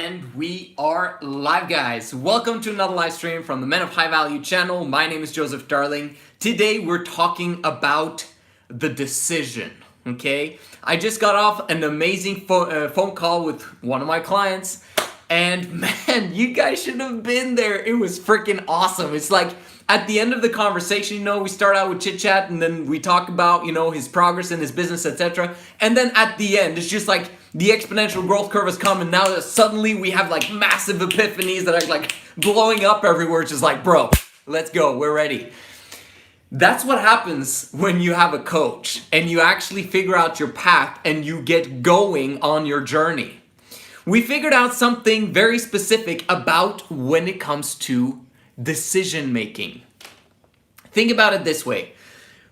And we are live, guys. Welcome to another live stream from the Men of High Value channel. My name is Joseph Darling. Today we're talking about the decision, okay? I just got off an amazing phone call with one of my clients, and man, you guys should have been there. It was freaking awesome. It's like at the end of the conversation, we start out with chit chat and then we talk about, his progress in his business, etc. And then at the end, it's just like the exponential growth curve has come, and now that suddenly we have like massive epiphanies that are like blowing up everywhere. It's just like, bro, let's go. We're ready. That's what happens when you have a coach and you actually figure out your path and you get going on your journey. We figured out something very specific about when it comes to decision making. Think about it this way.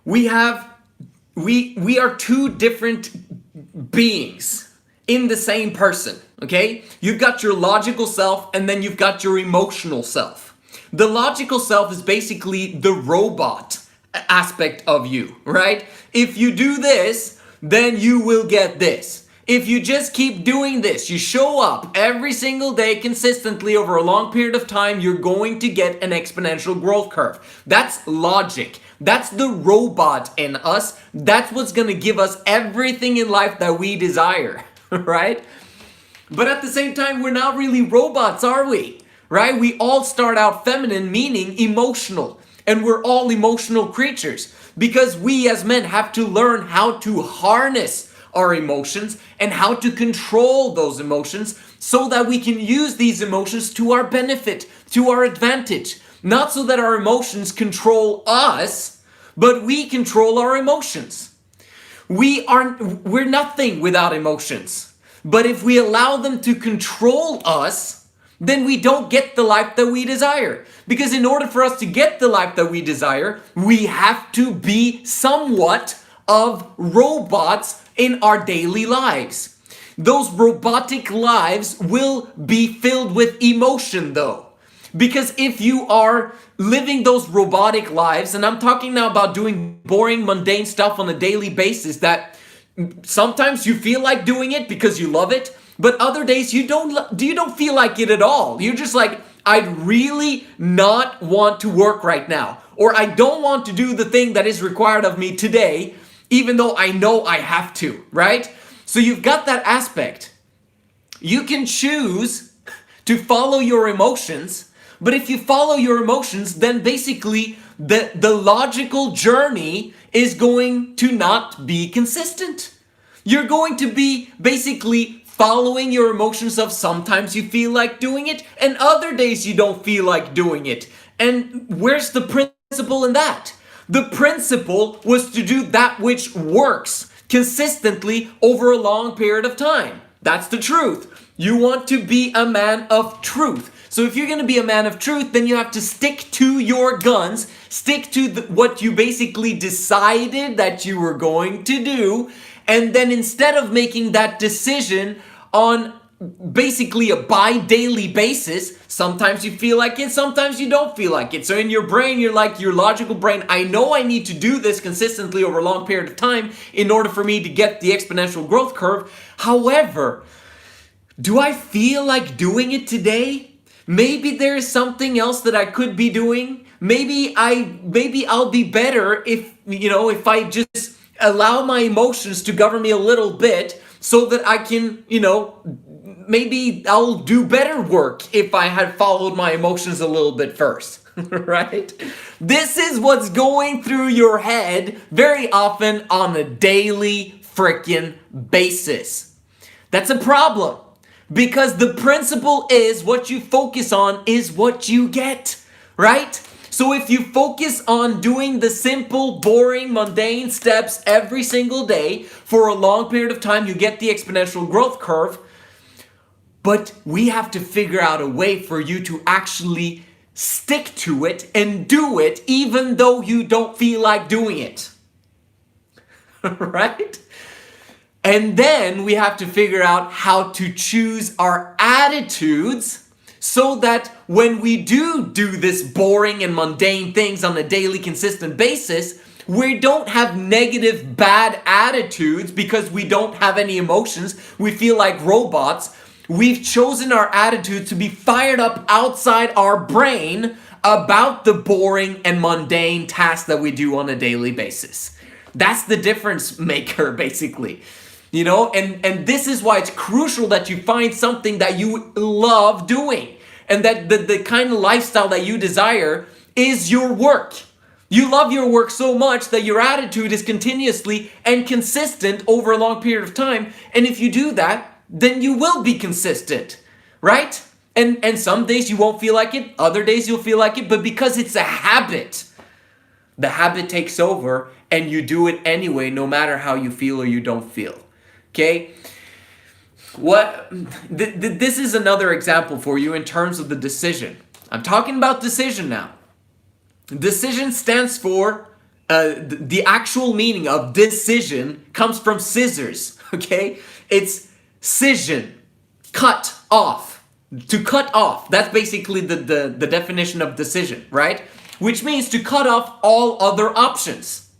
We are two different beings in the same person, okay? You've got your logical self and then you've got your emotional self. The logical self is basically the robot aspect of you, right? If you do this, then you will get this. If you just keep doing this, you show up every single day consistently over a long period of time, you're going to get an exponential growth curve. That's logic. That's the robot in us. That's what's going to give us everything in life that we desire, right? But at the same time, we're not really robots, are we? Right? We all start out feminine, meaning emotional. And we're all emotional creatures because we as men have to learn how to harness our emotions and how to control those emotions so that we can use these emotions to our benefit, to our advantage. Not so that our emotions control us, but we control our emotions. We're nothing without emotions. But if we allow them to control us, then we don't get the life that we desire. Because in order for us to get the life that we desire, we have to be somewhat of robots in our daily lives. Those robotic lives will be filled with emotion though. Because if you are living those robotic lives, and I'm talking now about doing boring, mundane stuff on a daily basis that sometimes you feel like doing it because you love it, but other days you don't feel like it at all. You're just like, I'd really not want to work right now, or I don't want to do the thing that is required of me today, even though I know I have to, right? So you've got that aspect. You can choose to follow your emotions, but if you follow your emotions, then basically the logical journey is going to not be consistent. You're going to be basically following your emotions of sometimes you feel like doing it and other days you don't feel like doing it. And where's the principle in that? The principle was to do that which works consistently over a long period of time. That's the truth. You want to be a man of truth. So if you're going to be a man of truth, then you have to stick to your guns, stick to what you basically decided that you were going to do, and then instead of making that decision on basically a bi-daily basis, sometimes you feel like it, sometimes you don't feel like it. So in your brain, you're like, your logical brain, I know I need to do this consistently over a long period of time in order for me to get the exponential growth curve. However, do I feel like doing it today? Maybe there's something else that I could be doing. Maybe I'll be better if I just allow my emotions to govern me a little bit so that I can, maybe I'll do better work if I had followed my emotions a little bit first, right? This is what's going through your head very often on a daily freaking basis. That's a problem because the principle is what you focus on is what you get, right? So if you focus on doing the simple, boring, mundane steps every single day for a long period of time, you get the exponential growth curve. But we have to figure out a way for you to actually stick to it and do it even though you don't feel like doing it. Right? And then we have to figure out how to choose our attitudes so that when we do this boring and mundane things on a daily consistent basis, we don't have negative bad attitudes because we don't have any emotions. We feel like robots. we've chosen our attitude to be fired up outside our brain about the boring and mundane tasks that we do on a daily basis. That's the difference maker, basically. You know, and this is why it's crucial that you find something that you love doing, and that the kind of lifestyle that you desire is your work. You love your work so much that your attitude is continuously and consistent over a long period of time. And if you do that, then you will be consistent, right? And some days you won't feel like it, other days you'll feel like it, but because it's a habit, the habit takes over and you do it anyway, no matter how you feel or you don't feel. Okay? This is another example for you in terms of the decision. I'm talking about decision now. Decision stands for, the actual meaning of decision comes from scissors, okay? It's scission, cut off. To cut off, that's basically the definition of decision, right? Which means to cut off all other options,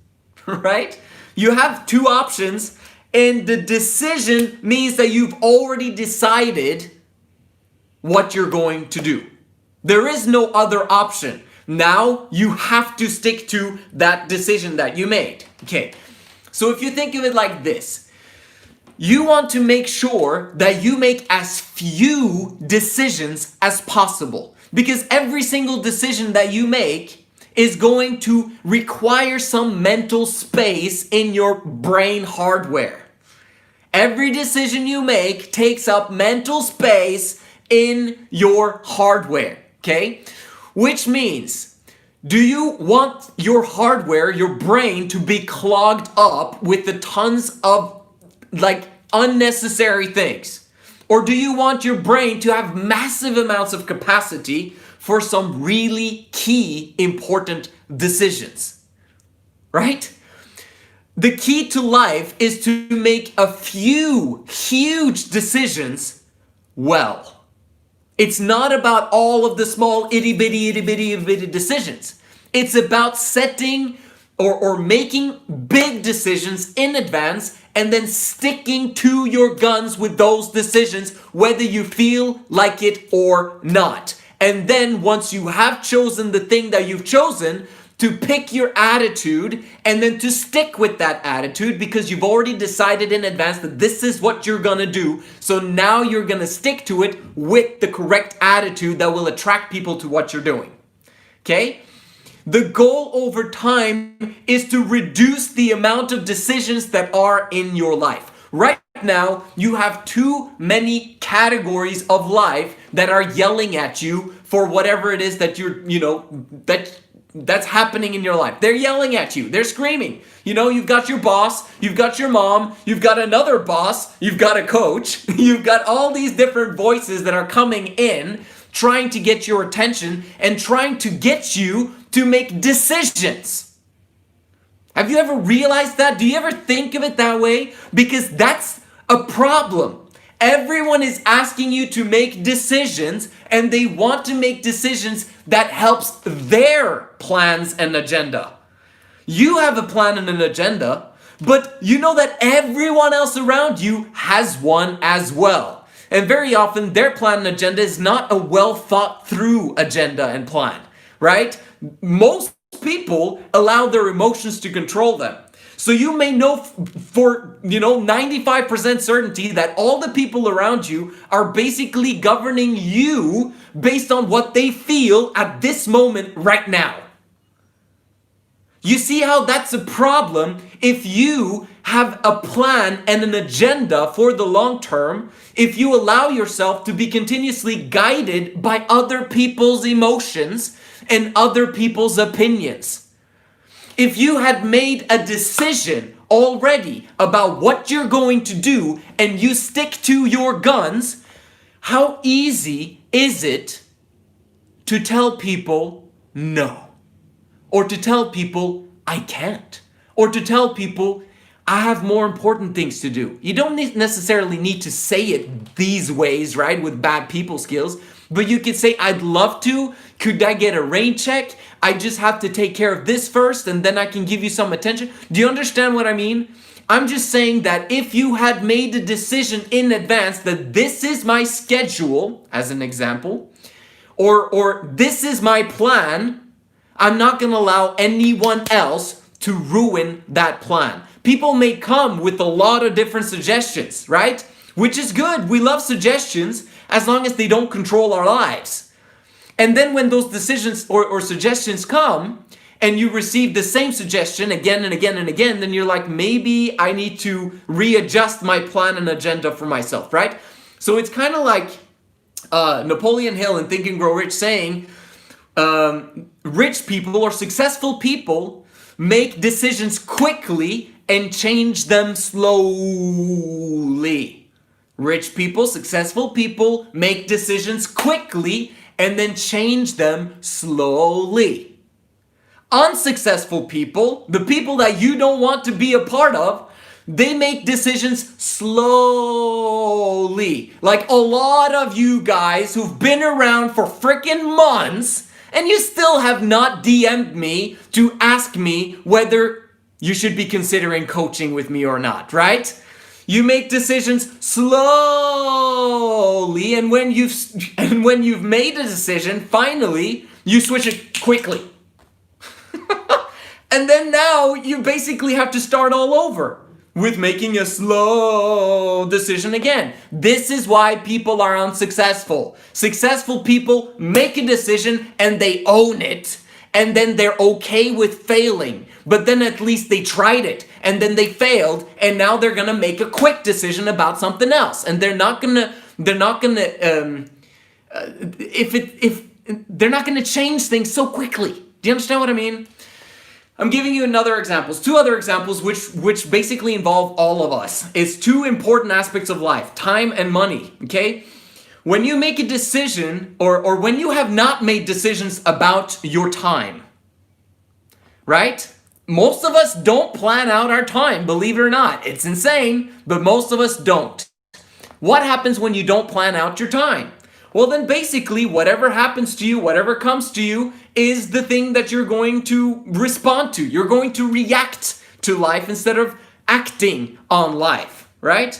right? You have two options, and the decision means that you've already decided what you're going to do. There is no other option. Now you have to stick to that decision that you made. Okay, so if you think of it like this, you want to make sure that you make as few decisions as possible, because every single decision that you make is going to require some mental space in your brain hardware. Every decision you make takes up mental space in your hardware, okay? Which means, do you want your hardware, your brain, to be clogged up with the tons of unnecessary things? Or do you want your brain to have massive amounts of capacity for some really key, important decisions? Right? The key to life is to make a few huge decisions well. It's not about all of the small itty bitty decisions. It's about setting or making big decisions in advance and then sticking to your guns with those decisions, whether you feel like it or not. And then once you have chosen the thing that you've chosen, to pick your attitude and then to stick with that attitude, because you've already decided in advance that this is what you're gonna do. So now you're gonna stick to it with the correct attitude that will attract people to what you're doing. Okay? The goal over time is to reduce the amount of decisions that are in your life. Right now, you have too many categories of life that are yelling at you for whatever it is that that's happening in your life. They're yelling at you. They're screaming. You've got your boss, you've got your mom, you've got another boss, you've got a coach, you've got all these different voices that are coming in, trying to get your attention and trying to get you to make decisions. Have you ever realized that? Do you ever think of it that way? Because that's a problem. Everyone is asking you to make decisions, and they want to make decisions that helps their plans and agenda. You have a plan and an agenda, but you know that everyone else around you has one as well. And very often their plan and agenda is not a well thought through agenda and plan, right? Most people allow their emotions to control them. So you may know for 95% certainty that all the people around you are basically governing you based on what they feel at this moment right now. You see how that's a problem if you have a plan and an agenda for the long term, if you allow yourself to be continuously guided by other people's emotions and other people's opinions. If you had made a decision already about what you're going to do and you stick to your guns, how easy is it to tell people no? Or to tell people I can't? Or to tell people I have more important things to do? You don't necessarily need to say it these ways, right, with bad people skills, but you could say, I'd love to. Could I get a rain check? I just have to take care of this first and then I can give you some attention. Do you understand what I mean? I'm just saying that if you had made a decision in advance that this is my schedule, as an example, or this is my plan, I'm not going to allow anyone else to ruin that plan. People may come with a lot of different suggestions, right? Which is good. We love suggestions as long as they don't control our lives. And then when those decisions or suggestions come, and you receive the same suggestion again and again and again, then you're like, maybe I need to readjust my plan and agenda for myself, right? So it's kind of like Napoleon Hill in Think and Grow Rich saying, rich people or successful people make decisions quickly and change them slowly. Rich people, successful people make decisions quickly and then change them slowly. Unsuccessful people, the people that you don't want to be a part of, they make decisions slowly. Like a lot of you guys who've been around for freaking months and you still have not DM'd me to ask me whether you should be considering coaching with me or not, right? You make decisions slowly, and when you've made a decision, finally, you switch it quickly. And then now you basically have to start all over with making a slow decision again. This is why people are unsuccessful. Successful people make a decision and they own it, and then they're okay with failing. But then at least they tried it, and then they failed, and now they're gonna make a quick decision about something else, and they're not gonna change things so quickly. Do you understand what I mean? I'm giving you two other examples which basically involve all of us. It's two important aspects of life, time and money, okay? When you make a decision, or when you have not made decisions about your time, right? Most of us don't plan out our time, believe it or not. It's insane, but most of us don't. What happens when you don't plan out your time? Well, then basically whatever happens to you, whatever comes to you, is the thing that you're going to respond to. You're going to react to life instead of acting on life, right?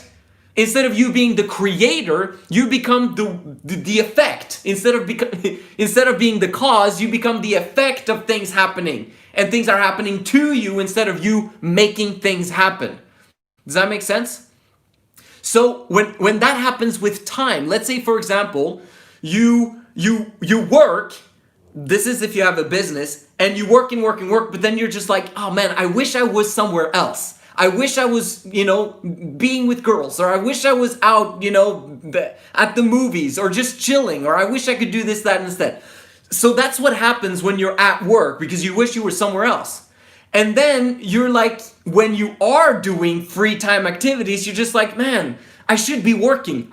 Instead of you being the creator, you become the effect. Instead of being the cause, you become the effect of things happening. And things are happening to you instead of you making things happen. Does that make sense? So when that happens with time, let's say for example, you work, this is if you have a business, and you work and work and work, but then you're just like, oh man, I wish I was somewhere else. I wish I was, being with girls, or I wish I was out, at the movies, or just chilling, or I wish I could do this, that instead. So that's what happens when you're at work, because you wish you were somewhere else. And then you're like, when you are doing free time activities, you're just like, man, I should be working.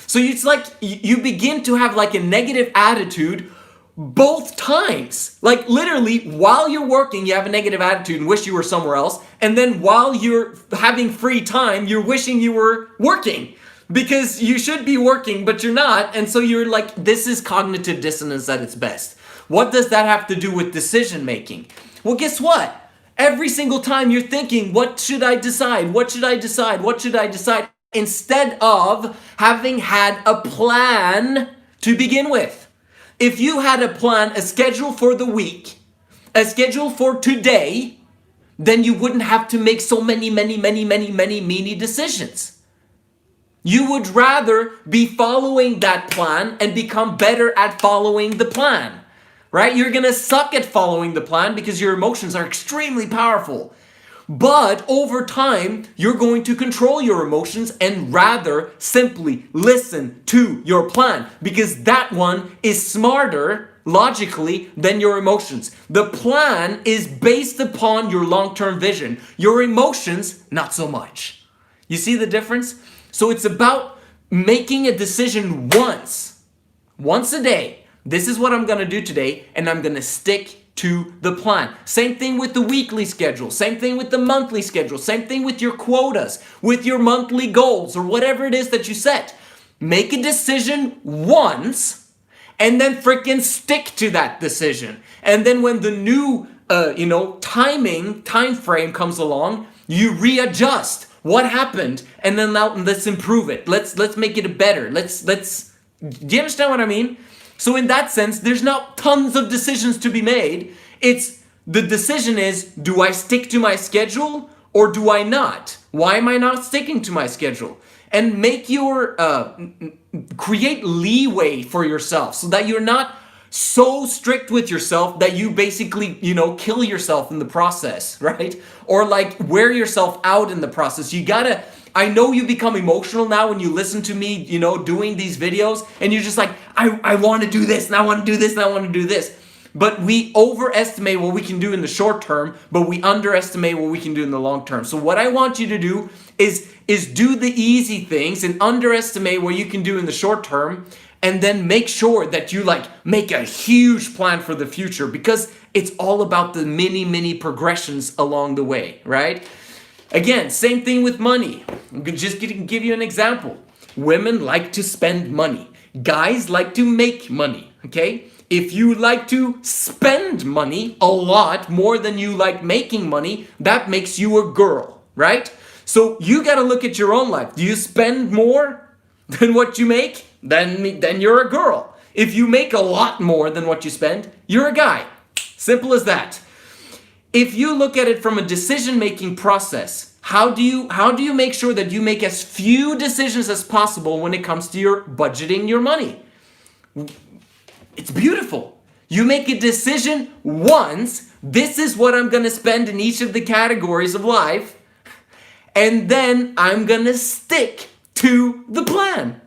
So it's like you begin to have like a negative attitude both times. Like literally, while you're working, you have a negative attitude and wish you were somewhere else. And then while you're having free time, you're wishing you were working. Because you should be working, but you're not. And so you're like, this is cognitive dissonance at its best. What does that have to do with decision making? Well, guess what? Every single time you're thinking, what should I decide? What should I decide? What should I decide? Instead of having had a plan to begin with. If you had a plan, a schedule for the week, a schedule for today, then you wouldn't have to make so many decisions. You would rather be following that plan and become better at following the plan. Right? You're going to suck at following the plan because your emotions are extremely powerful. But over time, you're going to control your emotions and rather simply listen to your plan, because that one is smarter logically than your emotions. The plan is based upon your long-term vision. Your emotions, not so much. You see the difference? So it's about making a decision once a day. This is what I'm going to do today, and I'm going to stick to the plan. Same thing with the weekly schedule. Same thing with the monthly schedule. Same thing with your quotas, with your monthly goals, or whatever it is that you set. Make a decision once, and then freaking stick to that decision. And then when the new, time frame comes along, You readjust what happened, and then now let's improve it. Let's make it better. Do you understand what I mean? So in that sense, there's not tons of decisions to be made. It's the decision is, do I stick to my schedule or do I not? Why am I not sticking to my schedule? And make your create leeway for yourself so that you're not so strict with yourself that you basically, kill yourself in the process, right? Or like wear yourself out in the process. I know you become emotional now when you listen to me, doing these videos, and you're just like, I want to do this, and I want to do this, and I want to do this. But we overestimate what we can do in the short term, but we underestimate what we can do in the long term. So what I want you to do is do the easy things and underestimate what you can do in the short term, and then make sure that you make a huge plan for the future, because it's all about the mini progressions along the way, right? Again, same thing with money. I'm just going to give you an example. Women like to spend money. Guys like to make money, okay? If you like to spend money a lot more than you like making money, that makes you a girl, right? So you got to look at your own life. Do you spend more than what you make? Then you're a girl. If you make a lot more than what you spend, you're a guy. Simple as that. If you look at it from a decision-making process, how do you make sure that you make as few decisions as possible when it comes to your budgeting your money? It's beautiful. You make a decision once, this is what I'm going to spend in each of the categories of life, and then I'm going to stick to the plan.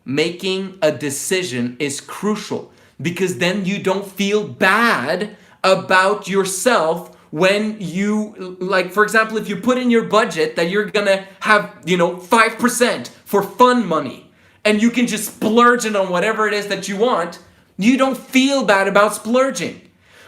Making a decision is crucial, because then you don't feel bad about yourself when you, for example, if you put in your budget that you're going to have, 5% for fun money, and you can just splurge it on whatever it is that you want, you don't feel bad about splurging.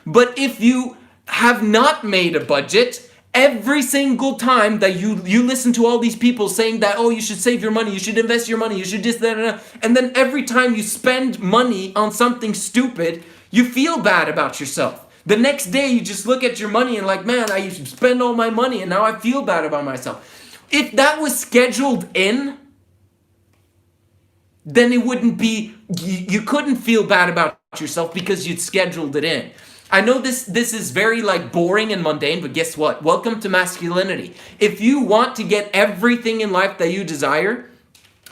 But if you have not made a budget, every single time that you listen to all these people saying that, oh, you should save your money, you should invest your money, you should this, that, and then every time you spend money on something stupid, you feel bad about yourself. The next day you just look at your money and man, I spend all my money and now I feel bad about myself. If that was scheduled in, then it wouldn't be, you couldn't feel bad about yourself because you'd scheduled it in. I know this is very boring and mundane, but guess what? Welcome to masculinity. If you want to get everything in life that you desire,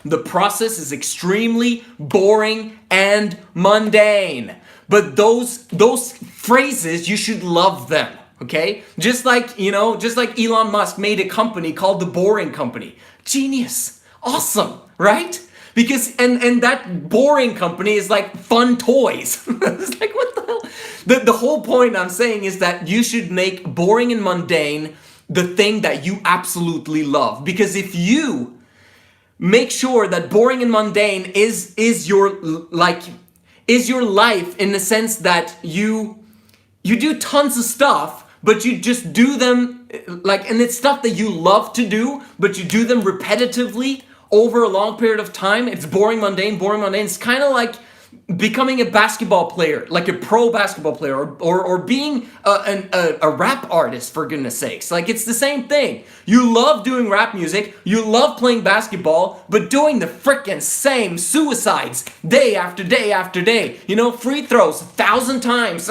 the process is extremely boring and mundane. But those phrases, you should love them, okay? Just like Elon Musk made a company called the Boring Company. Genius. Awesome, right? Because, and that boring company is fun toys. It's what the hell? The whole point I'm saying is that you should make boring and mundane the thing that you absolutely love. Because if you make sure that boring and mundane is your life, in the sense that you do tons of stuff, but you just do them and it's stuff that you love to do, but you do them repetitively over a long period of time. It's boring, mundane. It's kind of like becoming a basketball player, like a pro basketball player, or being a rap artist, for goodness sakes. It's the same thing. You love doing rap music, you love playing basketball, but doing the frickin' same suicides day after day after day. Free throws 1,000 times.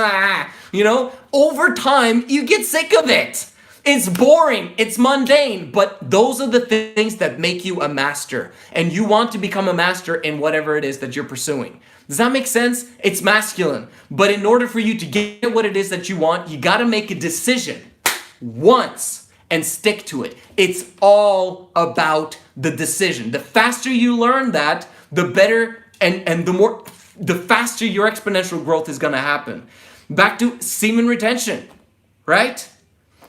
Over time, you get sick of it. It's boring, it's mundane, but those are the things that make you a master. And you want to become a master in whatever it is that you're pursuing. Does that make sense? It's masculine. But in order for you to get what it is that you want, you got to make a decision once and stick to it. It's all about the decision. The faster you learn that, the better and the faster your exponential growth is going to happen. Back to semen retention, right?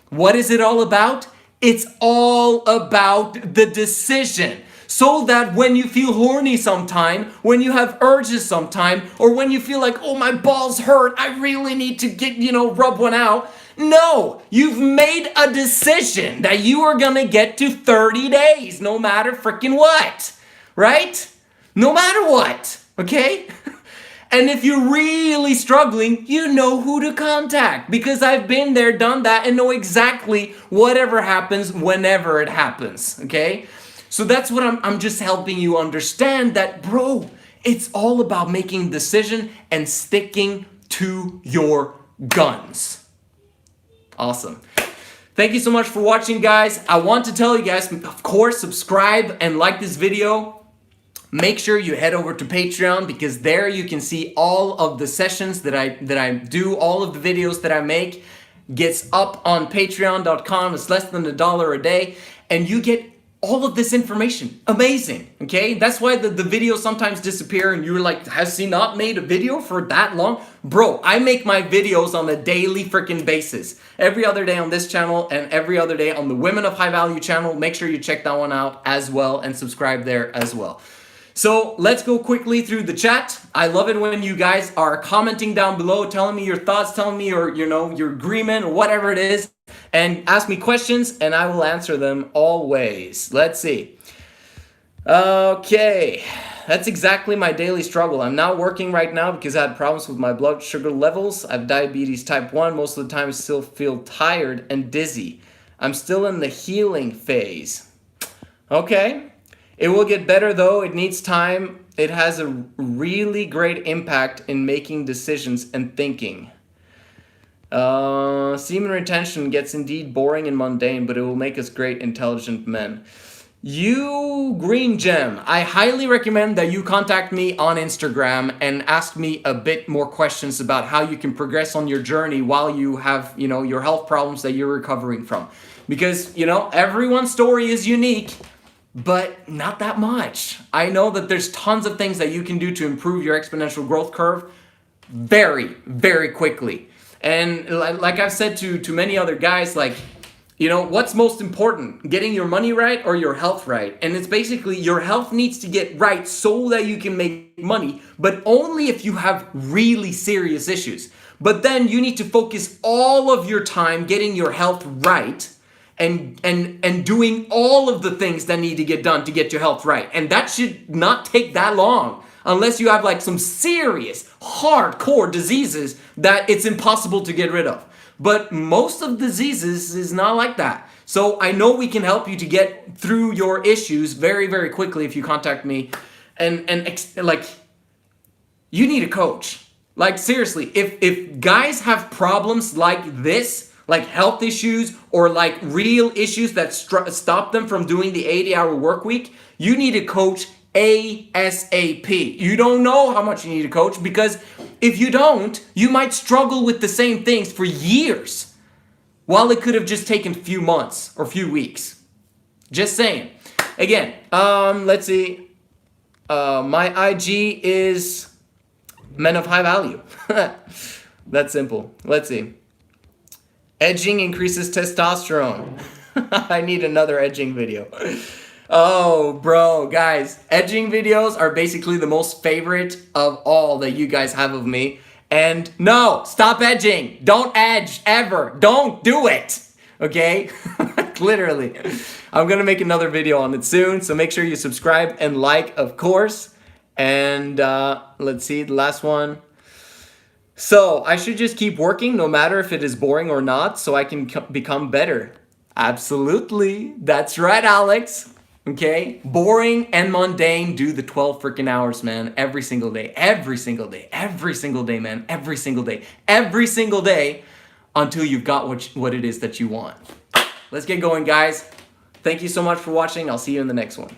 What is it all about? It's all about the decision. So that when you feel horny sometime, when you have urges sometime, or when you feel oh, my balls hurt, I really need to get, rub one out. No, you've made a decision that you are gonna get to 30 days, no matter freaking what, right? No matter what, okay? And if you're really struggling, you know who to contact, because I've been there, done that, and know exactly whatever happens whenever it happens, okay? So that's what I'm just helping you understand, that, bro, it's all about making a decision and sticking to your guns. Awesome. Thank you so much for watching, guys. I want to tell you guys, of course, subscribe and like this video. Make sure you head over to Patreon, because there you can see all of the sessions that I do, all of the videos that I make gets up on patreon.com. It's less than $1 a day, and you get all of this information. Amazing, okay? That's why the videos sometimes disappear and you're like, has he not made a video for that long? Bro, I make my videos on a daily freaking basis. Every other day on this channel and every other day on the Women of High Value channel. Make sure you check that one out as well and subscribe there as well. So let's go quickly through the chat. I love it when you guys are commenting down below, telling me your thoughts, telling me your, your agreement or whatever it is, and ask me questions and I will answer them always. Let's see. Okay, that's exactly my daily struggle. I'm not working right now because I had problems with my blood sugar levels. I have diabetes type 1. Most of the time I still feel tired and dizzy. I'm still in the healing phase. Okay. It will get better though, it needs time. It has a really great impact in making decisions and thinking. Semen retention gets indeed boring and mundane, but it will make us great, intelligent men. You Green Gem, I highly recommend that you contact me on Instagram and ask me a bit more questions about how you can progress on your journey while you have, your health problems that you're recovering from. Because, everyone's story is unique, but not that much. I know that there's tons of things that you can do to improve your exponential growth curve very, very quickly. And like I've said to many other guys, what's most important? Getting your money right or your health right? And it's basically your health needs to get right so that you can make money, but only if you have really serious issues. But then you need to focus all of your time getting your health right, and doing all of the things that need to get done to get your health right. And that should not take that long, unless you have some serious, hardcore diseases that it's impossible to get rid of. But most of the diseases is not like that. So I know we can help you to get through your issues very, very quickly if you contact me. You need a coach. Seriously, if guys have problems like this, like health issues or real issues that stop them from doing the 80-hour work week, you need a coach ASAP. You don't know how much you need a coach, because if you don't, you might struggle with the same things for years, while it could have just taken a few months or few weeks. Just saying. Again, let's see. My IG is Men of High Value. That's simple. Let's see. Edging increases testosterone. I need another edging video. Oh, bro, guys. Edging videos are basically the most favorite of all that you guys have of me. And no, stop edging. Don't edge, ever. Don't do it. Okay? Literally. I'm going to make another video on it soon, so make sure you subscribe and like, of course. And let's see, the last one. So, I should just keep working no matter if it is boring or not, so I can become better. Absolutely. That's right, Alex. Okay? Boring and mundane, do the 12 freaking hours, man. Every single day. Every single day. Every single day, man. Every single day. Every single day until you've got what it is that you want. Let's get going, guys. Thank you so much for watching. I'll see you in the next one.